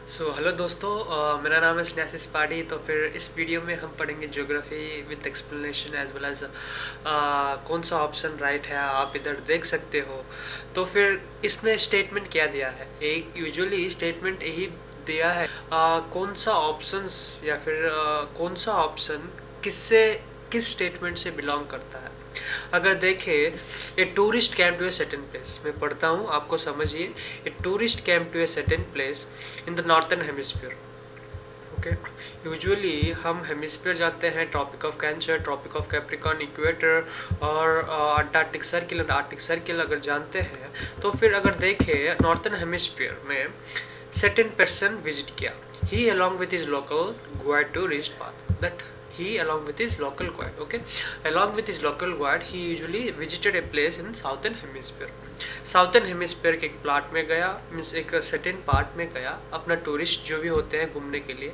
Hello दोस्तों, मेरा नाम है स्नेहासिस पाठी। तो फिर इस वीडियो में हम पढ़ेंगे geography with explanation as well as कौन सा ऑप्शन राइट है, आप इधर देख सकते हो। तो फिर इसमें स्टेटमेंट क्या दिया है, एक यूजुअली स्टेटमेंट यही दिया है कौन सा ऑप्शंस या फिर कौन सा ऑप्शन किससे किस स्टेटमेंट से बिलोंग करता है। अगर देखें, a tourist came to a certain place, मैं पढ़ता हूँ आपको समझिए। A tourist came to a certain place in the northern hemisphere. Okay, usually हम हेमिस्फीयर जाते हैं tropic of cancer, tropic of capricorn, equator और antarctic circle and arctic circle अगर जानते हैं। तो फिर अगर देखें नॉर्थन हेमिस्फीयर में सर्टेन पर्सन विजिट किया, he along with his local guide to reach path, that he along with his local guide, okay, along with his local guide he usually visited a place in southern hemisphere। Southern hemisphere के एक plot में गया, means एक certain part में गया, अपना tourist जो भी होते हैं घूमने के लिए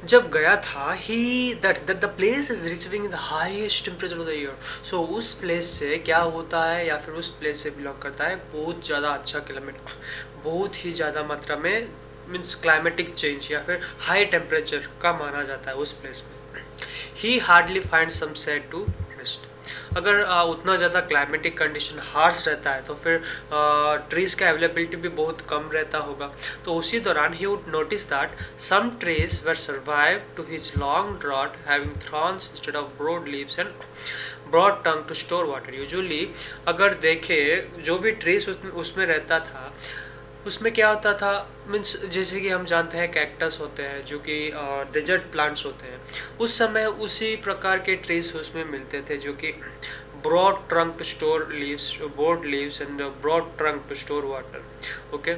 जब गया था, he that the place is receiving the highest temperature of the year. So उस प्लेस से क्या होता है या फिर उस प्लेस से बिलोंग करता है बहुत ज़्यादा अच्छा क्लाइमेट, बहुत ही ज़्यादा मात्रा में मीन्स क्लाइमेटिक चेंज या फिर हाई टेम्परेचर का माना जाता है उस प्लेस में। He hardly find some shade to rest. अगर उतना ज़्यादा क्लाइमेटिक कंडीशन हार्श रहता है तो फिर ट्रीज़ का अवेलेबिलिटी भी बहुत कम रहता होगा। तो उसी दौरान he would notice that some trees were survive to his long drought having thorns instead of broad leaves and broad trunk to store water. Usually अगर देखें जो भी ट्रीज उसमें रहता था उसमें क्या होता था, मीन्स जैसे कि हम जानते हैं कैक्टस होते हैं जो कि डेजर्ट प्लांट्स होते हैं, उस समय उसी प्रकार के ट्रीज उसमें मिलते थे जो कि broad trunk to store leaves, broad leaves and broad trunk to store water. Okay,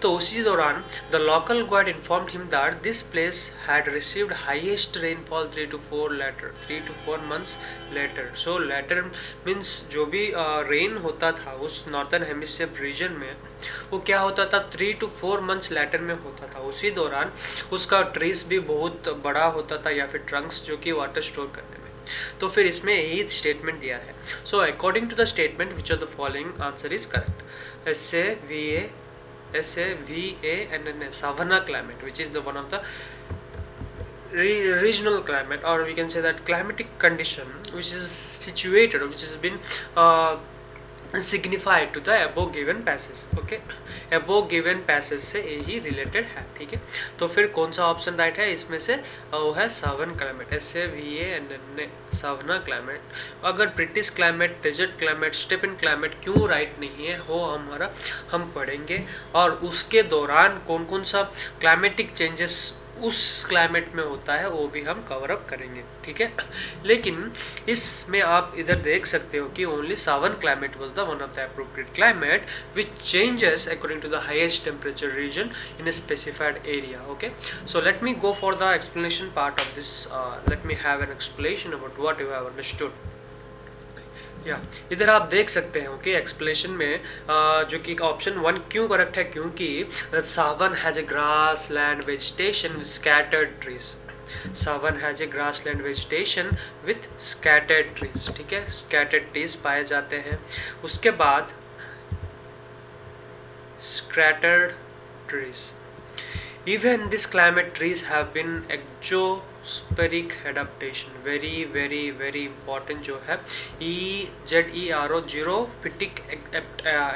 तो उसी दौरान the local guide informed him that this place had received highest rainfall 3 to 4 months later. So later means जो भी rain होता था उस northern hemisphere reason में, वो क्या होता था 3 to 4 months लेटर में होता था। उसी दौरान उसका ट्रीज भी बहुत बड़ा होता था या फिर ट्रंक्स जो कि वाटर स्टोर करने में। तो फिर इसमें यही स्टेटमेंट दिया है। So according to the statement which of the following answer is correct. SAVANNA, savanna climate, which is the one of the regional climate, or we can say that climatic condition which is situated or which has been signified to the above given passage। Okay, above given passage से यही related है। ठीक है, तो फिर कौन सा option right है इसमें से, वो है सावन क्लाइमेट, SAVANNA, सावना क्लाइमेट। अगर ब्रिटिश क्लाइमेट, डेजर्ट क्लाइमेट, स्टेपन क्लाइमेट क्यों राइट नहीं है वो हम पढ़ेंगे, और उसके दौरान कौन कौन सा क्लाइमेटिक चेंजेस उस क्लाइमेट में होता है वो भी हम कवर अप करेंगे। ठीक है, लेकिन इसमें आप इधर देख सकते हो कि only savanna climate was the one of the appropriate climate which changes according to the highest temperature region in a specified area. Okay, so let me go for the explanation part of this. Let me have an explanation about what you have understood. या इधर आप देख सकते हैं कि explanation में जो कि ऑप्शन 1 क्यों करेक्ट है, क्योंकि savanna has a grass land vegetation with scattered trees. Savanna has a grass land vegetation with scattered trees. ठीक है, स्कैटर्ड ट्रीज पाए जाते हैं। उसके बाद scattered trees. Even in this climate, trees have been exosporic adaptation, very important जो है EZERO, xerophytic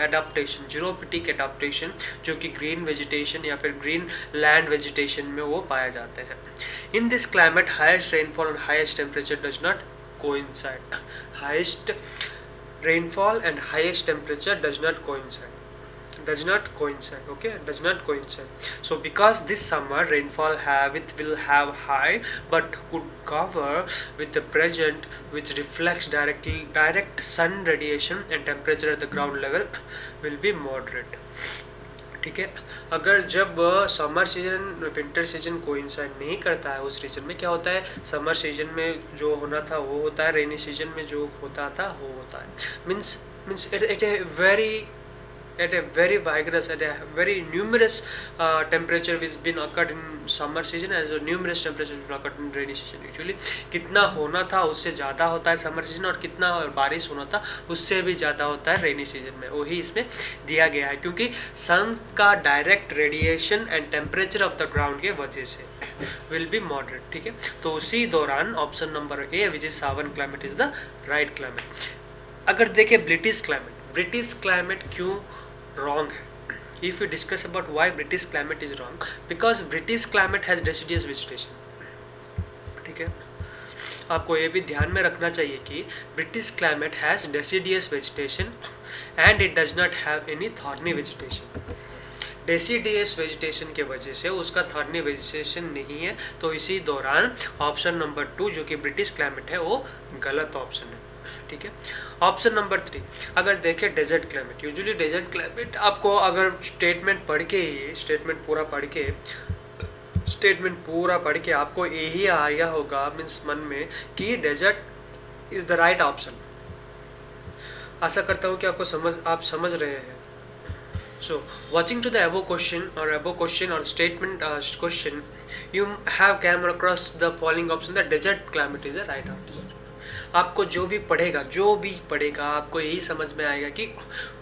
adaptation, xerophytic adaptation जो कि ग्रीन वेजिटेशन या फिर ग्रीन लैंड वेजिटेशन में वो पाए जाते हैं। In this climate highest rainfall और highest temperature does not coincide. Highest rainfall and highest temperature does not coincide, okay, does not coincide. So because this summer rainfall will have high but could cover with the present which reflects direct sun radiation, and temperature at the ground level will be moderate। ठीक है, अगर जब summer season winter season coincide नहीं करता है उस reason में, क्या होता है समर सीजन में जो होना था वो होता है, रेनी सीजन में जो होता था वो होता है। Means it a very at a very vigorous, at a very numerous temperature which been occurred in summer season as well numerous temperature which been occurred in rainy season. Usually कितना होना था उससे ज़्यादा होता है समर सीजन और कितना बारिश होना था उससे भी ज़्यादा होता है रेनी सीजन में, वही इसमें दिया गया है क्योंकि सन का direct radiation and temperature of the ground के वजह से विल बी मॉडरेट. ठीक है, तो उसी दौरान option number A which is Sawan climate is the right climate. अगर देखें ब्रिटिश क्लाइमेट क्यों रॉन्ग है? If you discuss about why British climate is wrong, because British climate has deciduous vegetation. ठीक है, आपको ये भी ध्यान में रखना चाहिए कि British climate has deciduous vegetation and it does not have any thorny vegetation. Deciduous vegetation के वजह से उसका थॉर्नी वेजिटेशन नहीं है, तो इसी दौरान ऑप्शन नंबर 2 जो कि ब्रिटिश क्लाइमेट है वो गलत ऑप्शन है. ठीक है, ऑप्शन नंबर 3 अगर देखें desert climate. Usually desert climate आपको अगर स्टेटमेंट पढ़ के आपको यही आया होगा मीन्स मन में कि desert is the right option. आशा करता हूँ कि आप समझ रहे हैं. So, watching to the above question or statement question, you have came across the following option that desert climate is the right answer. आपको जो भी पढ़ेगा आपको यही समझ में आएगा कि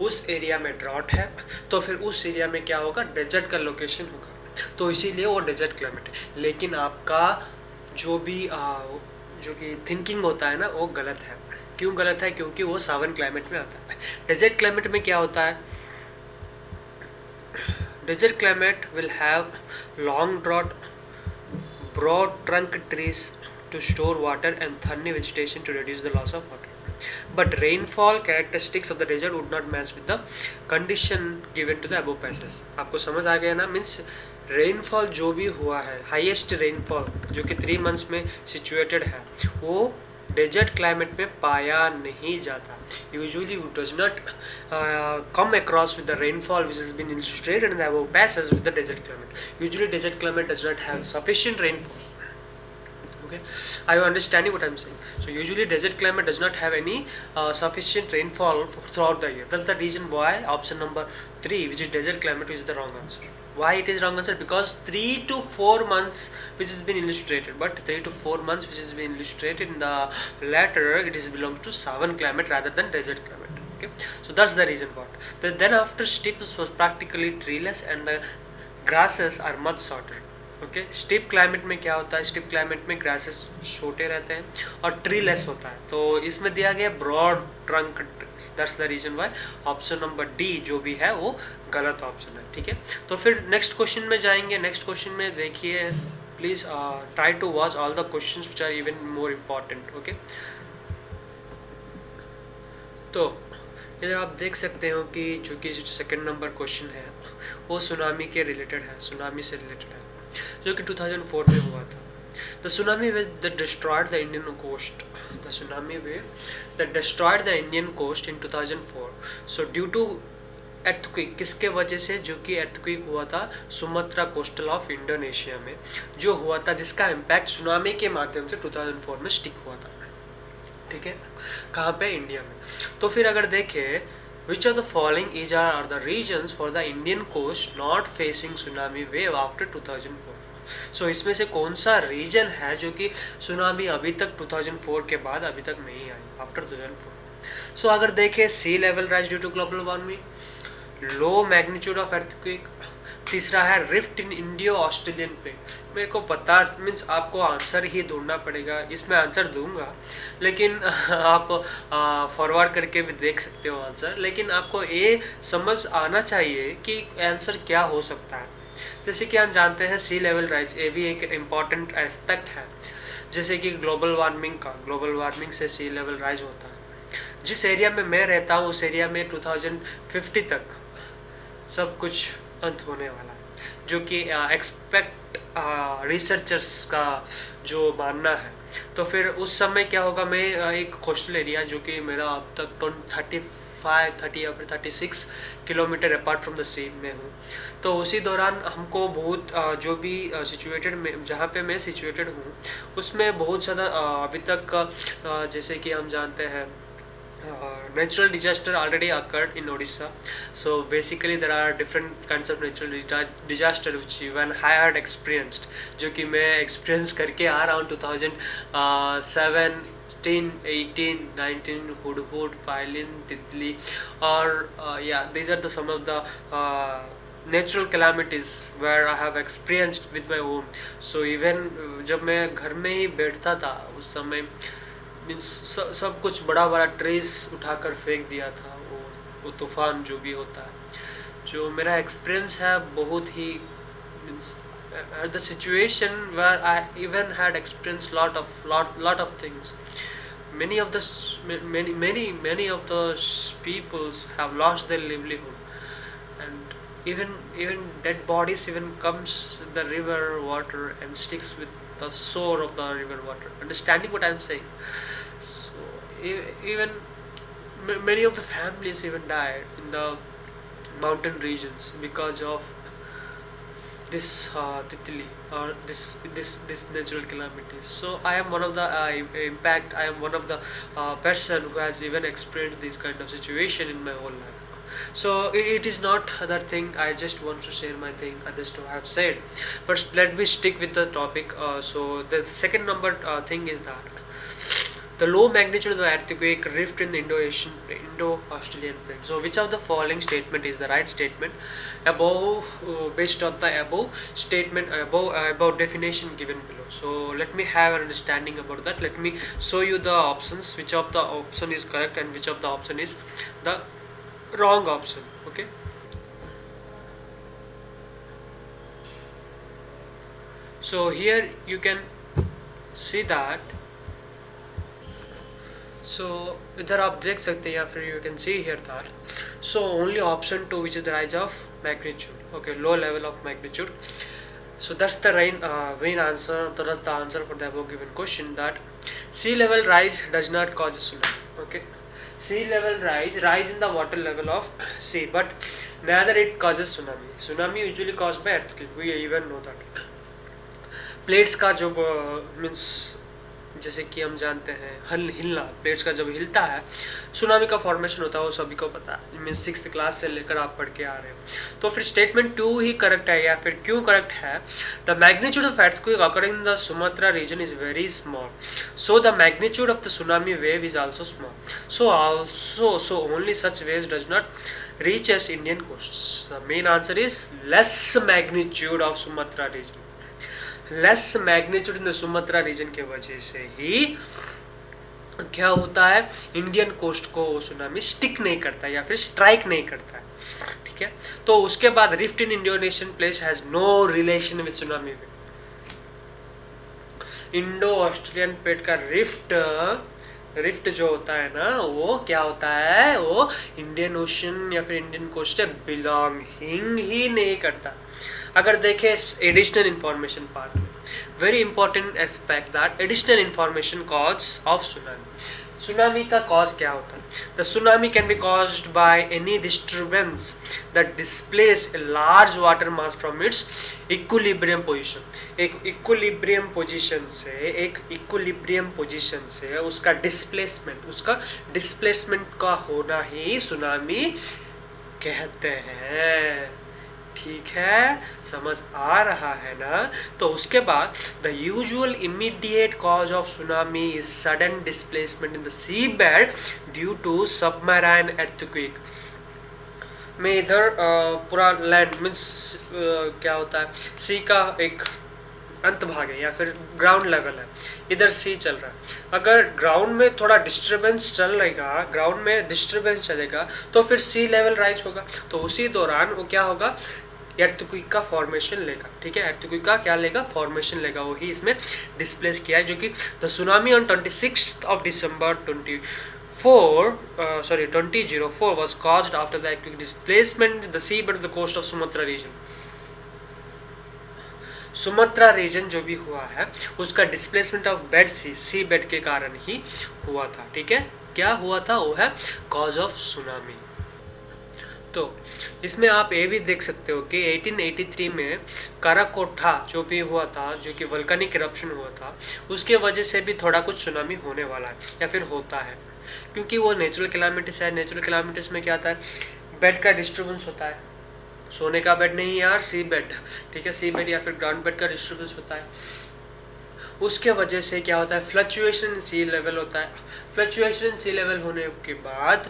उस एरिया में ड्रॉट है तो फिर उस एरिया में क्या होगा, डेजर्ट का लोकेशन होगा, तो इसीलिए वो डेजर्ट क्लाइमेट है. लेकिन आपका जो कि थिंकिंग होता है ना वो गलत है. क्यों गलत है? क्योंकि वो सावन क्लाइमेट में आता है. डेजर्ट क्लाइमेट में क्या होता है? Desert climate will have long drought, broad trunk trees to store water and thorny vegetation to reduce the loss of water. But rainfall characteristics of the desert would not match with the condition given to the above passages. आपको समझ आ गया ना? Means rainfall जो भी हुआ है, highest rainfall जो कि 3 मंथ्स में सिचुएटेड है वो डेजर्ट क्लाइमेट में पाया नहीं जाता. Usually it does not come across with the rainfall which is been illustrated in the above passages with the desert climate. Usually desert climate does not have sufficient rainfall. Okay, are you understanding what I'm saying? So usually desert climate does not have any sufficient rainfall throughout the year. That's the reason why option number 3 which is desert climate is the wrong answer. Why it is wrong answer? Because 3 to 4 months which has been illustrated, but 3 to 4 months which has been illustrated in the latter, it is belongs to savan climate rather than desert climate. Okay, so that's the reason what. Then after steppes was practically treeless and the grasses are much shorter. Okay, steep climate में क्या होता है? Steep climate में grasses छोटे रहते हैं और tree less होता है, तो इसमें दिया गया broad trunk. That's the reason why option number D जो भी है वो गलत ऑप्शन है. ठीक है, तो फिर नेक्स्ट क्वेश्चन में जाएंगे. नेक्स्ट क्वेश्चन में देखिए, please try to watch all the questions which are even more important. Okay, तो इधर आप देख सकते हो कि जो सेकंड नंबर क्वेश्चन है वो सुनामी के रिलेटेड है, सुनामी से रिलेटेड है जो कि 2004 में हुआ था. The tsunami wave that destroyed the Indian coast. The tsunami wave that destroyed the Indian coast in 2004. So due to earthquake, किसके वजह से? जो कि earthquake हुआ था सुमात्रा कोस्टल ऑफ इंडोनेशिया में जो हुआ था, जिसका इम्पैक्ट सुनामी के माध्यम से 2004 में स्टिक हुआ था. ठीक है, कहाँ पे? इंडिया में. तो फिर अगर देखें which of the following are the regions for the Indian coast not facing tsunami wave after 2004. So इसमें से कौन सा रीजन है जो कि सुनामी अभी तक 2004 के बाद अभी तक नहीं आई, आफ्टर 2004. सो अगर देखें sea level rise due to global warming, low magnitude of earthquake, तीसरा है rift in Indo Australian plate. मेरे को पता मीन्स आपको आंसर ही ढूंढना पड़ेगा, इसमें आंसर दूंगा लेकिन आप फॉरवर्ड करके भी देख सकते हो आंसर, लेकिन आपको ये समझ आना चाहिए कि आंसर क्या हो सकता है. जैसे कि हम जानते हैं सी लेवल राइज, ये भी एक इम्पॉर्टेंट एस्पेक्ट है. जैसे कि ग्लोबल वार्मिंग से सी लेवल राइज होता है. जिस एरिया में मैं रहता हूँ उस एरिया में 2050 तक सब कुछ अंत होने वाला है, जो कि एक्सपेक्ट रिसर्चर्स का जो मानना है. तो फिर उस समय क्या होगा, मैं एक कोस्टल एरिया जो कि मेरा अब तक 30 या फिर 36 किलोमीटर अपार्ट फ्रॉम द सी में हूँ, तो उसी दौरान हमको बहुत जो भी सिचुएटेड में जहाँ पे मैं सिचुएटेड हूँ उसमें बहुत ज़्यादा अभी तक जैसे कि हम जानते हैं natural disaster already occurred in Odisha. So basically there are different kinds of natural disaster which even I had experienced, जो कि मैं experience करके आ रहा हूँ 2017, 18, 19, Hudhud, Phylin, Titli, और yeah, these are the some of the natural calamities where I have experienced with my own. So even जब मैं घर में ही बैठता था उस समय मीन्स सब कुछ बड़ा बड़ा ट्रेस उठाकर फेंक दिया था, वो तूफान जो भी होता है, जो मेरा एक्सपीरियंस है बहुत ही means at the situation where I even had experienced lot of things. Many of the many of the peoples have lost their livelihood, and even dead bodies even comes the river water and sticks with the shore of the river water. Understanding what I'm saying? So even many of the families even died in the mountain regions because of this Titli or this natural calamities. So I am one of the impact. I am one of the person who has even experienced this kind of situation in my whole life. So it is not other thing. I just want to share my thing. I just have said. But let me stick with the topic. So the second number thing is that the low magnitude of the earthquake rift in the Indo-Australian plate. So which of the following statement is the right statement above, based on the above statement, above definition given below? So let me have an understanding about that. Let me show you the options, which of the option is correct and which of the option is the wrong option. Okay. So here you can see that. So इधर आप देख सकते हैं या फिर you can see here that so only option 2, which is the rise of magnitude, okay, low level of magnitude. So that's the main answer. That's the answer for the above given question, that sea level rise does not cause a tsunami. Okay, sea level rise in the water level of sea, but neither it causes tsunami. Tsunami usually caused by earthquake. We even know that. Plates का जो means जैसे कि हम जानते हैं हिलना, plates का जब हिलता है सुनामी का फॉर्मेशन होता है, वो सभी को पता है, मीन्स 6th क्लास से लेकर आप पढ़ के आ रहे हो. तो फिर स्टेटमेंट 2 ही करेक्ट है, या फिर क्यों करेक्ट है? The magnitude of earthquake occurring in the Sumatra region is very small, so the magnitude of the tsunami wave is also small. So only such waves does not reach as Indian coasts. The main answer is less magnitude of Sumatra region. Less magnitude in the Sumatra region के वजह से ही क्या होता है, Indian coast को वो tsunami stick नहीं करता या फिर स्ट्राइक नहीं करता है. ठीक है, तो उसके बाद rift in Indonesian place has no relation with tsunami. Indo Australian plate का रिफ्ट जो होता है ना, वो क्या होता है, वो इंडियन ओशन या फिर इंडियन कोस्ट से बिलोंगिंग ही नहीं करता. अगर देखें एडिशनल इंफॉर्मेशन पार्ट में, very important aspect that additional information cause of tsunami. Tsunami का कॉज क्या होता है? The tsunami can be caused by any disturbance that displace a large water mass from its equilibrium position. एक equilibrium position से उसका displacement का होना ही tsunami कहते हैं. ठीक है, समझ आ रहा है ना? तो उसके बाद the usual immediate cause of tsunami is sudden displacement in the sea bed due to submarine earthquake. में इधर पूरा लैंड मीन्स क्या होता है, सी का एक अंत भाग है या फिर ग्राउंड लेवल है, इधर सी चल रहा है. अगर ग्राउंड में थोड़ा डिस्टर्बेंस चलेगा तो फिर सी लेवल राइज होगा, तो उसी दौरान वो क्या होगा, एर्थक्वेक का फॉर्मेशन लेगा. ठीक है, एर्थक्वेक का क्या लेगा, फॉर्मेशन लेगा. वही इसमें डिस्प्लेस किया है, जो कि the tsunami on 26th of December 2004 was caused after the earthquake displacement the seabed of the coast of Sumatra region. Sumatra region जो भी हुआ है उसका displacement of bed sea bed के कारण ही हुआ था. ठीक है, क्या हुआ था, वो है कॉज ऑफ सुनामी. तो इसमें आप ये भी देख सकते हो कि 1883 में काराकोटा जो भी हुआ था, जो कि वल्केनिक इरप्शन हुआ था, उसके वजह से भी थोड़ा कुछ सुनामी होने वाला है या फिर होता है. क्योंकि वो नेचुरल कैलामिटीज है। नेचुरल कैलामिटीज में क्या आता है, बेड का डिस्टर्बेंस होता है, सोने का बेड नहीं यार, सी बेड, ठीक है, सी बेड या फिर ग्राउंड बेड का डिस्टर्बेंस होता है। उसके वजह से क्या होता है, फ्लक्चुएशन इन सी लेवल होता है। फ्लक्चुएशन इन सी लेवल होने के बाद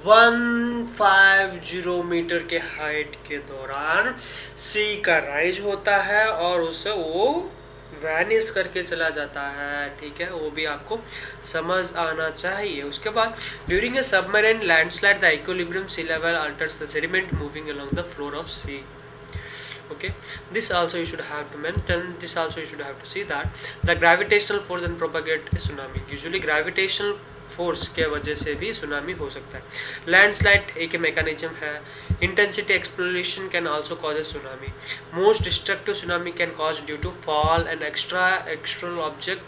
150 मीटर के हाइट के दौरान सी का राइज होता है और उससे वो वैनिश करके चला जाता है, ठीक है, वो भी आपको समझ आना चाहिए। उसके बाद during a submarine landslide the equilibrium sea level alters the sediment moving along the floor of sea. Okay, this also you should have to mention, this also you should have to see that the gravitational force and propagate tsunami. Usually gravitational force के वजह से भी tsunami हो सकता है। Landslide एक mechanism है। Intensity exploration can also cause a tsunami. Most destructive tsunami can cause due to fall and extra object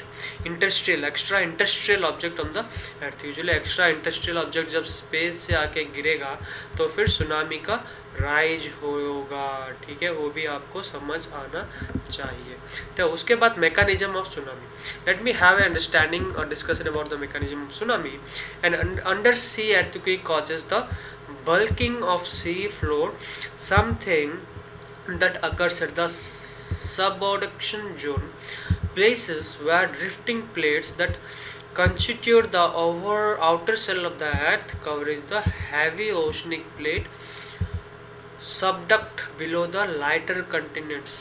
extra industrial object on the earth. Usually extra industrial object जब space से आके गिरेगा तो फिर tsunami का rise होगा, ठीक है, वो भी आपको समझ आना चाहिए। तो उसके बाद mechanism of tsunami, let me have a understanding और discussion about the mechanism of tsunami. And under sea earthquake causes the bulking of sea floor, something that occurs at the subduction zone, places where drifting plates that constitute the outer shell of the earth covering the heavy oceanic plate subduct below the lighter continents.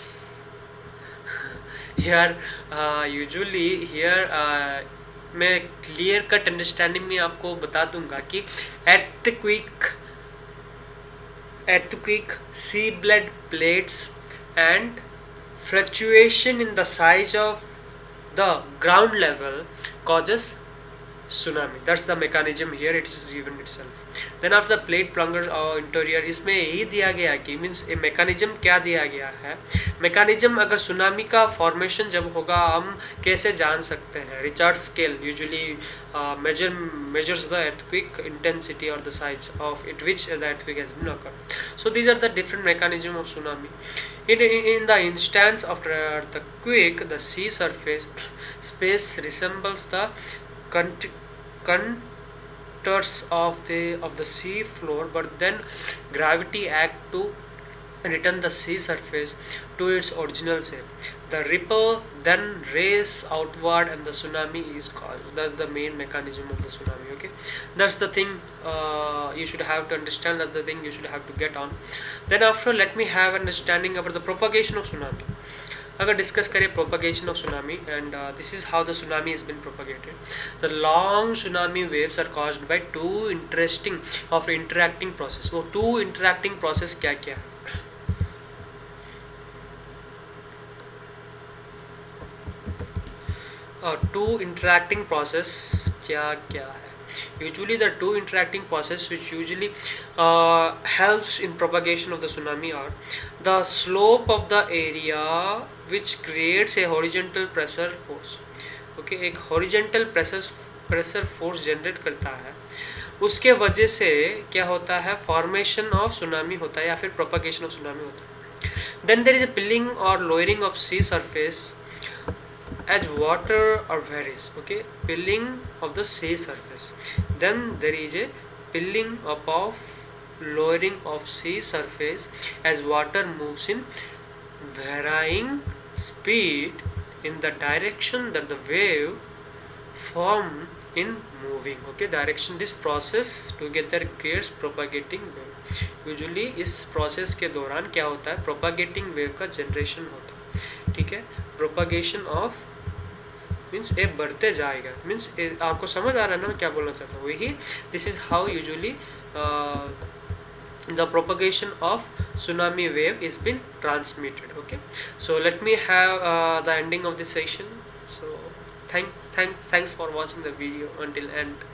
Here usually here मैं clear cut understanding में आपको बता दूंगा कि earthquake seabed plates and fluctuation in the size of the ground level causes tsunami. That's the mechanism here, it is given itself. Then after the plate plungers or interior, इसमें यही दिया गया कि मीन्स ए मैकेनिज्म क्या दिया गया है। Mechanism अगर सुनामी का फॉर्मेशन जब होगा हम कैसे जान सकते हैं। Richard scale usually measures the earthquake intensity or the size of it which the earthquake has been occurred. So these are the different mechanism of tsunami. In the instance of the earthquake, the sea surface space resembles the contours of the sea floor, but then gravity act to return the sea surface to its original shape. The ripple then race outward and the tsunami is caused. That's the main mechanism of the tsunami. Okay, that's the thing you should have to understand. That's the thing you should have to get on. Then after, let me have understanding about the propagation of tsunami. अगर discuss करें propagation of tsunami, and this is how the tsunami is been propagated. The long tsunami waves are caused by two interesting of interacting process. वो two interacting process क्या क्या है? To interacting process क्या क्या है? Usually the two interacting process which usually helps in propagation of the tsunami are the slope of the area which creates a horizontal pressure force. Okay, एक horizontal pressure force generate करता है, उसके वजह से क्या होता है, formation of tsunami होता है या फिर propagation of tsunami होता है। Then there is a pilling or lowering of sea surface as water or varies. Okay, pilling of the sea surface. Then there is a pilling up of lowering of sea surface as water moves in varying speed in the direction that the wave form in moving. Okay, direction. This process together creates propagating wave. Usually इस process के दौरान क्या होता है, propagating wave का generation होता है, ठीक है। propagation of मीन्स ए बढ़ते जाएगा, मीन्स आपको समझ आ रहा है ना क्या बोलना चाहता हूँ, वही this is how usually the propagation of tsunami wave is been transmitted. Okay, so let me have the ending of this session. So thanks for watching the video until end.